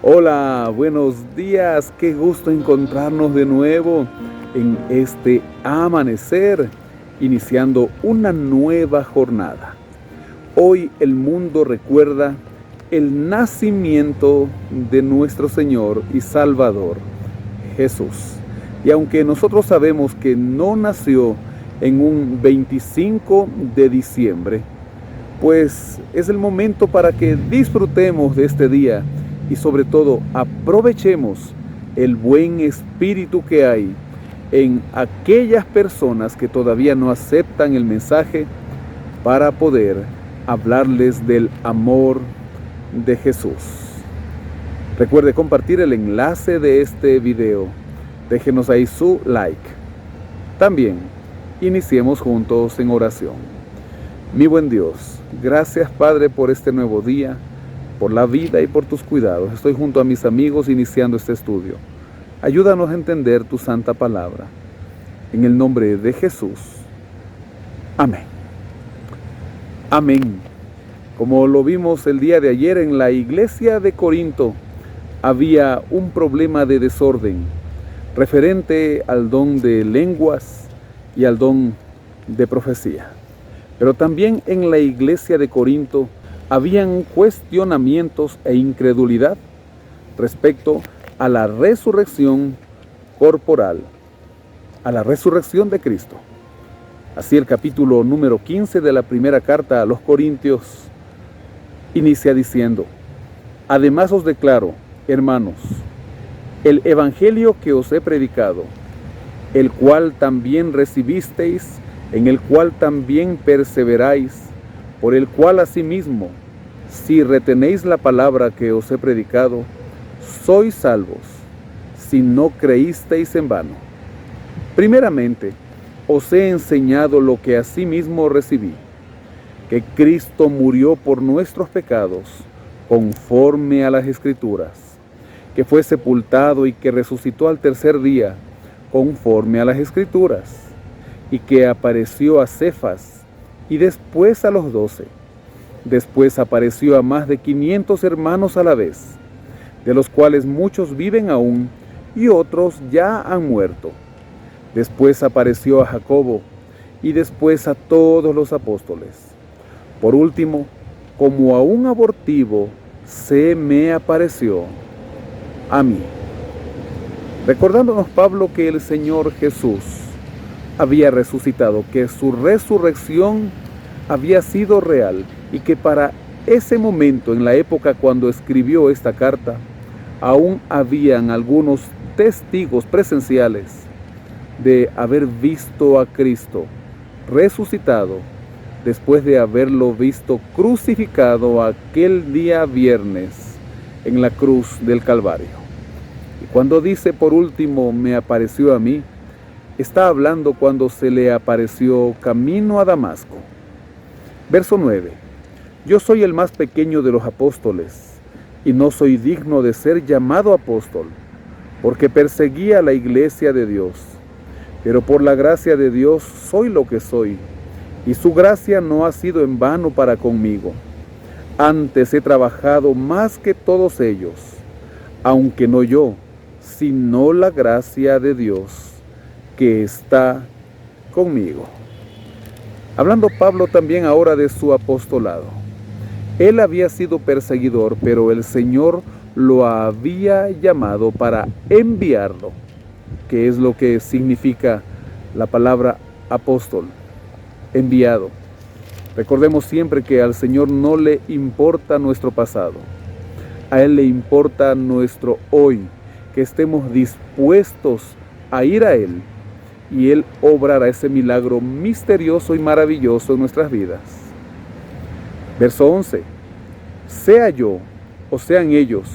Hola, buenos días, qué gusto encontrarnos de nuevo en este amanecer, iniciando una nueva jornada. Hoy el mundo recuerda el nacimiento de nuestro Señor y Salvador, Jesús. Y aunque nosotros sabemos que no nació en un 25 de diciembre, pues es el momento para que disfrutemos de este día y sobre todo aprovechemos el buen espíritu que hay en aquellas personas que todavía no aceptan el mensaje para poder hablarles del amor de Jesús. Recuerde compartir el enlace de este video. Déjenos ahí su like. También iniciemos juntos en oración. Mi buen Dios, gracias Padre por este nuevo día, por la vida y por tus cuidados. Estoy junto a mis amigos iniciando este estudio. Ayúdanos a entender tu santa palabra. En el nombre de Jesús. Amén. Amén. Como lo vimos el día de ayer en la iglesia de Corinto, había un problema de desorden referente al don de lenguas y al don de profecía. Pero también en la iglesia de Corinto habían cuestionamientos e incredulidad respecto a la resurrección corporal, a la resurrección de Cristo. Así el capítulo número 15 de la primera carta a los Corintios inicia diciendo: además os declaro, hermanos, el evangelio que os he predicado, el cual también recibisteis, en el cual también perseveráis, por el cual asimismo, si retenéis la palabra que os he predicado, sois salvos, si no creísteis en vano. Primeramente, os he enseñado lo que asimismo recibí, que Cristo murió por nuestros pecados, conforme a las Escrituras, que fue sepultado y que resucitó al tercer día, conforme a las Escrituras, y que apareció a Cefas y después a los 12. Después apareció a más de 500 hermanos a la vez, de los cuales muchos viven aún y otros ya han muerto. Después apareció a Jacobo y después a todos los apóstoles. Por último, como a un abortivo, se me apareció a mí. Recordándonos Pablo que el Señor Jesús había resucitado, que su resurrección había sido real y que para ese momento, en la época cuando escribió esta carta, aún habían algunos testigos presenciales de haber visto a Cristo resucitado después de haberlo visto crucificado aquel día viernes en la cruz del Calvario. Y cuando dice por último me apareció a mí, está hablando cuando se le apareció camino a Damasco. Verso 9. Yo soy el más pequeño de los apóstoles, y no soy digno de ser llamado apóstol, porque perseguía la iglesia de Dios. Pero por la gracia de Dios soy lo que soy, y su gracia no ha sido en vano para conmigo. Antes he trabajado más que todos ellos, aunque no yo, sino la gracia de Dios que está conmigo. Hablando Pablo también ahora de su apostolado. Él había sido perseguidor, pero el Señor lo había llamado para enviarlo, que es lo que significa la palabra apóstol, enviado. Recordemos siempre que al Señor no le importa nuestro pasado, a Él le importa nuestro hoy, que estemos dispuestos a ir a Él y Él obrará ese milagro misterioso y maravilloso en nuestras vidas. Verso 11. Sea yo o sean ellos,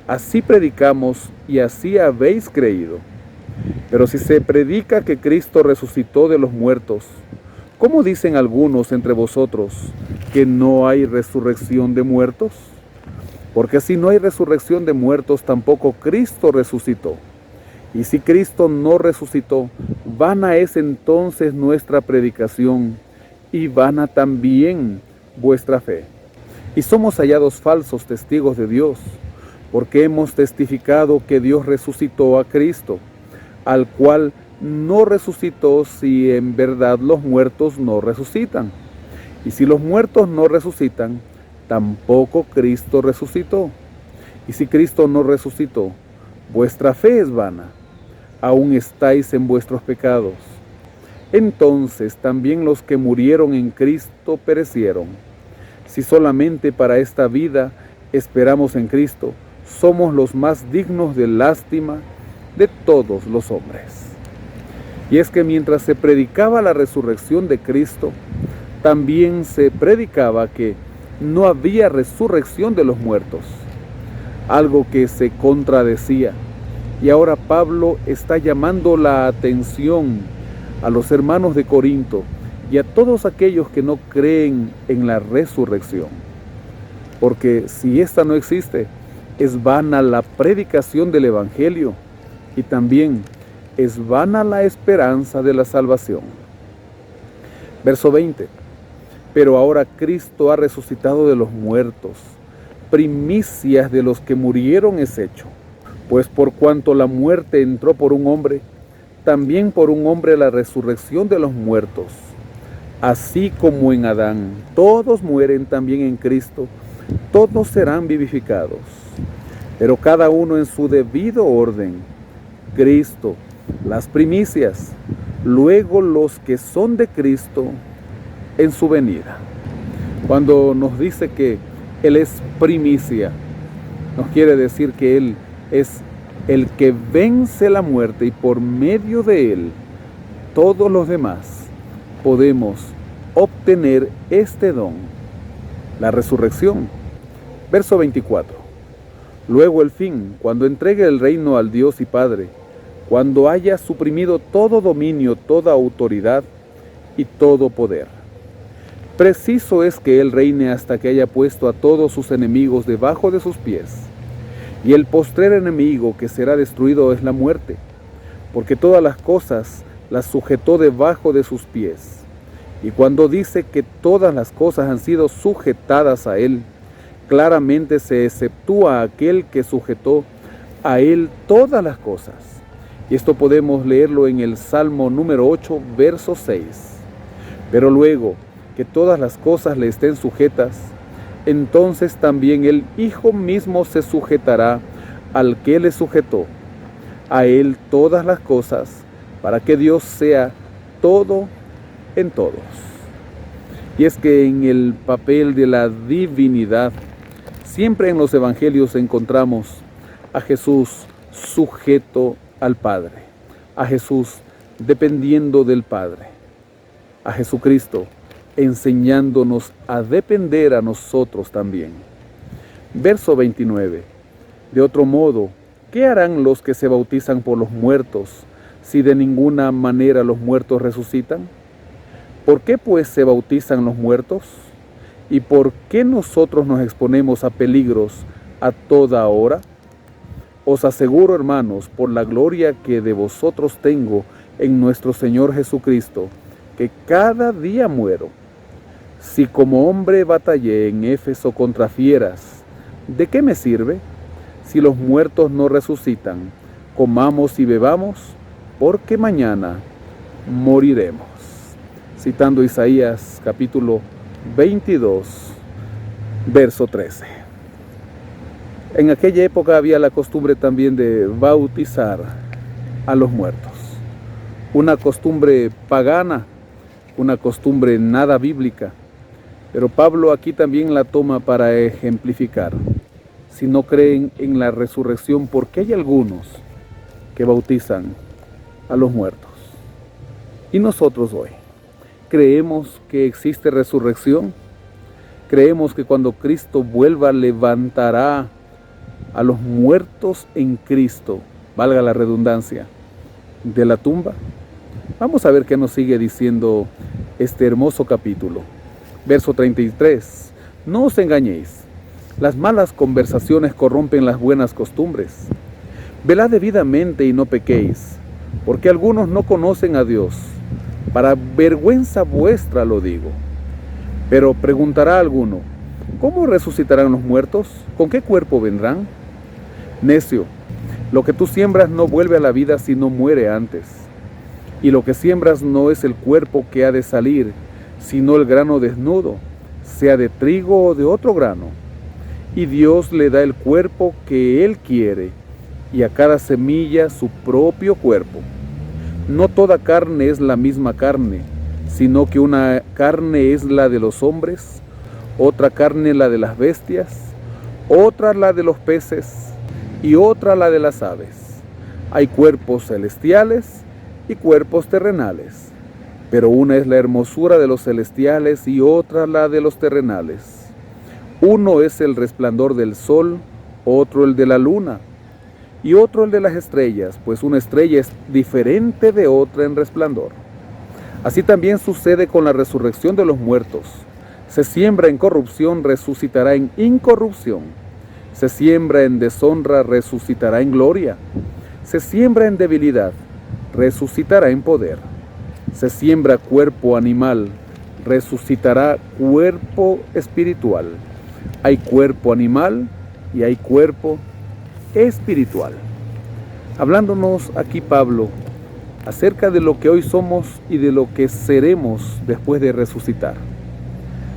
así predicamos y así habéis creído. Pero si se predica que Cristo resucitó de los muertos, ¿cómo dicen algunos entre vosotros que no hay resurrección de muertos? Porque si no hay resurrección de muertos, tampoco Cristo resucitó. Y si Cristo no resucitó, vana es entonces nuestra predicación, y vana también vuestra fe. Y somos hallados falsos testigos de Dios, porque hemos testificado que Dios resucitó a Cristo, al cual no resucitó si en verdad los muertos no resucitan. Y si los muertos no resucitan, tampoco Cristo resucitó. Y si Cristo no resucitó, vuestra fe es vana, aún estáis en vuestros pecados. Entonces también los que murieron en Cristo perecieron. Si solamente para esta vida esperamos en Cristo, somos los más dignos de lástima de todos los hombres. Y es que mientras se predicaba la resurrección de Cristo, también se predicaba que no había resurrección de los muertos, algo que se contradecía. Y ahora Pablo está llamando la atención a los hermanos de Corinto y a todos aquellos que no creen en la resurrección. Porque si esta no existe, es vana la predicación del Evangelio y también es vana la esperanza de la salvación. Verso 20. Pero ahora Cristo ha resucitado de los muertos, primicias de los que murieron es hecho. Pues por cuanto la muerte entró por un hombre, también por un hombre la resurrección de los muertos. Así como en Adán todos mueren, también en Cristo todos serán vivificados. Pero cada uno en su debido orden. Cristo, las primicias, luego los que son de Cristo en su venida. Cuando nos dice que Él es primicia, nos quiere decir que Él es el que vence la muerte y por medio de Él todos los demás podemos obtener este don, la resurrección. Verso 24. Luego el fin, cuando entregue el reino al Dios y Padre, cuando haya suprimido todo dominio, toda autoridad y todo poder. Preciso es que Él reine hasta que haya puesto a todos sus enemigos debajo de sus pies. Y el postrer enemigo que será destruido es la muerte, porque todas las cosas las sujetó debajo de sus pies. Y cuando dice que todas las cosas han sido sujetadas a Él, claramente se exceptúa aquel que sujetó a Él todas las cosas. Y esto podemos leerlo en el Salmo número 8, verso 6. Pero luego que todas las cosas le estén sujetas, entonces también el Hijo mismo se sujetará al que le sujetó, a Él todas las cosas, para que Dios sea todo en todos. Y es que en el papel de la divinidad, siempre en los evangelios encontramos a Jesús sujeto al Padre, a Jesús dependiendo del Padre, a Jesucristo enseñándonos a depender a nosotros también. Verso 29. De otro modo, ¿qué harán los que se bautizan por los muertos, si de ninguna manera los muertos resucitan? ¿Por qué pues se bautizan los muertos? ¿Y por qué nosotros nos exponemos a peligros a toda hora? Os aseguro, hermanos, por la gloria que de vosotros tengo en nuestro Señor Jesucristo, que cada día muero. Si como hombre batallé en Éfeso contra fieras, ¿de qué me sirve? Si los muertos no resucitan, comamos y bebamos, porque mañana moriremos. Citando Isaías capítulo 22, verso 13. En aquella época había la costumbre también de bautizar a los muertos. Una costumbre pagana, una costumbre nada bíblica. Pero Pablo aquí también la toma para ejemplificar. Si no creen en la resurrección, ¿por qué hay algunos que bautizan a los muertos? Y nosotros hoy, ¿creemos que existe resurrección? ¿Creemos que cuando Cristo vuelva levantará a los muertos en Cristo, valga la redundancia, de la tumba? Vamos a ver qué nos sigue diciendo este hermoso capítulo. Verso 33. No os engañéis, las malas conversaciones corrompen las buenas costumbres. Velad debidamente y no pequéis, porque algunos no conocen a Dios. Para vergüenza vuestra lo digo. Pero preguntará alguno, ¿cómo resucitarán los muertos? ¿Con qué cuerpo vendrán? Necio, lo que tú siembras no vuelve a la vida sino muere antes. Y lo que siembras no es el cuerpo que ha de salir, sino el grano desnudo, sea de trigo o de otro grano. Y Dios le da el cuerpo que Él quiere, y a cada semilla su propio cuerpo. No toda carne es la misma carne, sino que una carne es la de los hombres, otra carne la de las bestias, otra la de los peces, y otra la de las aves. Hay cuerpos celestiales y cuerpos terrenales, pero una es la hermosura de los celestiales y otra la de los terrenales. Uno es el resplandor del sol, otro el de la luna, y otro el de las estrellas, pues una estrella es diferente de otra en resplandor. Así también sucede con la resurrección de los muertos. Se siembra en corrupción, resucitará en incorrupción. Se siembra en deshonra, resucitará en gloria. Se siembra en debilidad, resucitará en poder. Se siembra cuerpo animal, resucitará cuerpo espiritual. Hay cuerpo animal y hay cuerpo espiritual. Hablándonos aquí Pablo acerca de lo que hoy somos y de lo que seremos después de resucitar.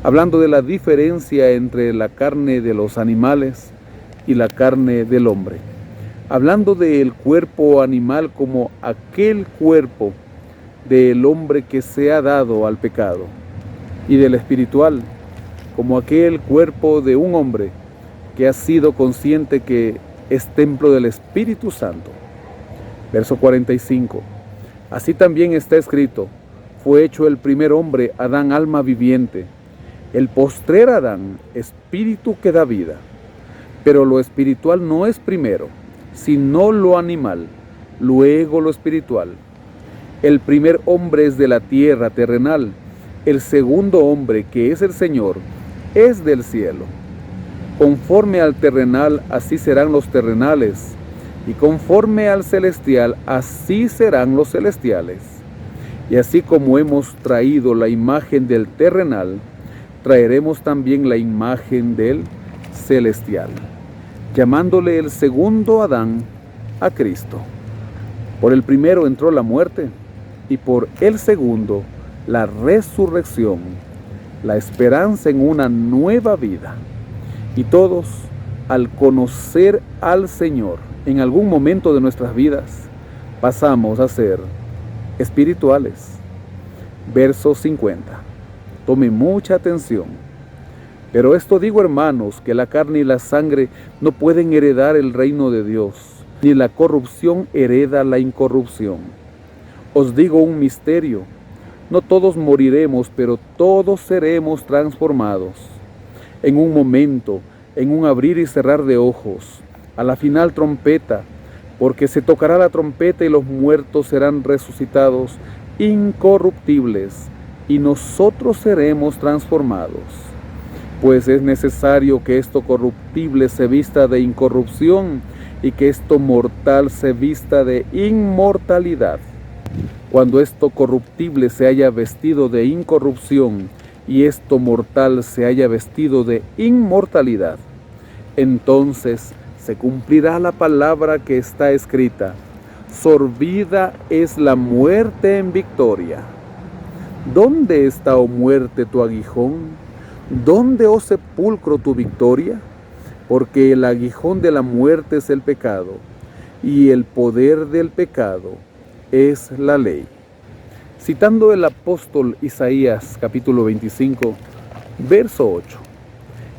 Hablando de la diferencia entre la carne de los animales y la carne del hombre. Hablando del cuerpo animal como aquel cuerpo del hombre que se ha dado al pecado, y del espiritual como aquel cuerpo de un hombre que ha sido consciente que es templo del Espíritu Santo. Verso 45. Así también está escrito: fue hecho el primer hombre, Adán, alma viviente; el postrer Adán, espíritu que da vida. Pero lo espiritual no es primero, sino lo animal, luego lo espiritual. El primer hombre es de la tierra terrenal, el segundo hombre, que es el Señor, es del cielo. Conforme al terrenal, así serán los terrenales, y conforme al celestial, así serán los celestiales. Y así como hemos traído la imagen del terrenal, traeremos también la imagen del celestial, llamándole el segundo Adán a Cristo. Por el primero entró la muerte, y por el segundo la resurrección, la esperanza en una nueva vida. Y todos, al conocer al Señor en algún momento de nuestras vidas, pasamos a ser espirituales. Verso 50. Tome mucha atención. Pero esto digo, hermanos, que la carne y la sangre no pueden heredar el reino de Dios, ni la corrupción hereda la incorrupción. Os digo un misterio: no todos moriremos, pero todos seremos transformados. En un momento, en un abrir y cerrar de ojos, a la final trompeta, porque se tocará la trompeta y los muertos serán resucitados incorruptibles, y nosotros seremos transformados. Pues es necesario que esto corruptible se vista de incorrupción y que esto mortal se vista de inmortalidad. Cuando esto corruptible se haya vestido de incorrupción y esto mortal se haya vestido de inmortalidad, entonces se cumplirá la palabra que está escrita: sorbida es la muerte en victoria. ¿Dónde está, oh muerte, tu aguijón? ¿Dónde, oh sepulcro, tu victoria? Porque el aguijón de la muerte es el pecado, y el poder del pecado es la ley. Citando el apóstol Isaías capítulo 25, verso 8,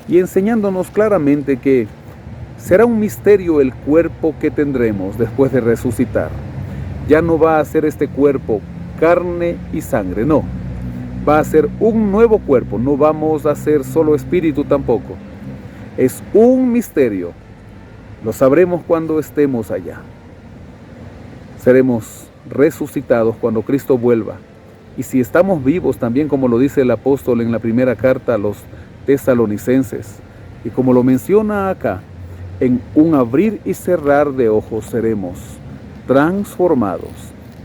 y enseñándonos claramente que será un misterio el cuerpo que tendremos después de resucitar. Ya no va a ser este cuerpo carne y sangre, no. Va a ser un nuevo cuerpo, no vamos a ser solo espíritu tampoco. Es un misterio. Lo sabremos cuando estemos allá. Seremos resucitados cuando Cristo vuelva. Y si estamos vivos también, como lo dice el apóstol en la primera carta a los tesalonicenses, y como lo menciona acá, en un abrir y cerrar de ojos seremos transformados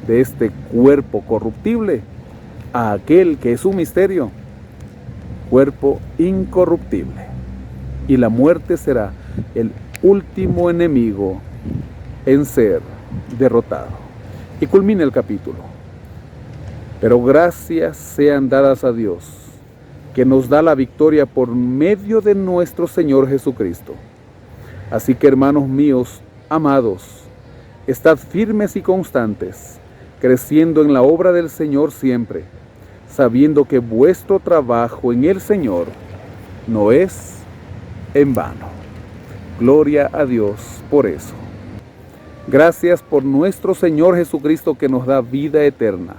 de este cuerpo corruptible a aquel que es un misterio, cuerpo incorruptible. Y la muerte será el último enemigo en ser derrotado. Y culmina el capítulo. Pero gracias sean dadas a Dios, que nos da la victoria por medio de nuestro Señor Jesucristo. Así que, hermanos míos, amados, estad firmes y constantes, creciendo en la obra del Señor siempre, sabiendo que vuestro trabajo en el Señor no es en vano. Gloria a Dios por eso. Gracias por nuestro Señor Jesucristo, que nos da vida eterna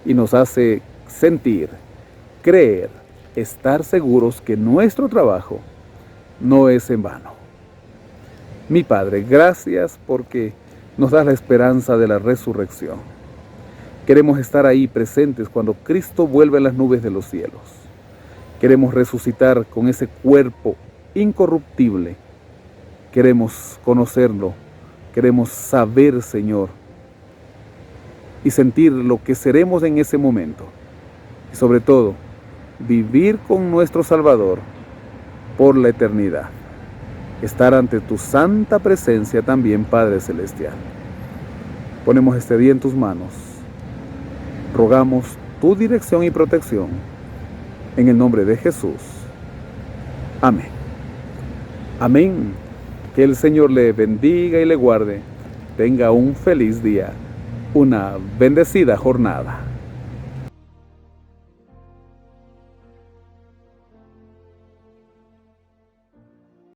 y nos hace sentir, creer, estar seguros que nuestro trabajo no es en vano. Mi Padre, gracias porque nos das la esperanza de la resurrección. Queremos estar ahí presentes cuando Cristo vuelve en las nubes de los cielos. Queremos resucitar con ese cuerpo incorruptible. Queremos conocerlo. Queremos saber, Señor, y sentir lo que seremos en ese momento. Y sobre todo, vivir con nuestro Salvador por la eternidad. Estar ante tu santa presencia también, Padre Celestial. Ponemos este día en tus manos. Rogamos tu dirección y protección. En el nombre de Jesús. Amén. Amén. Que el Señor le bendiga y le guarde. Tenga un feliz día. Una bendecida jornada.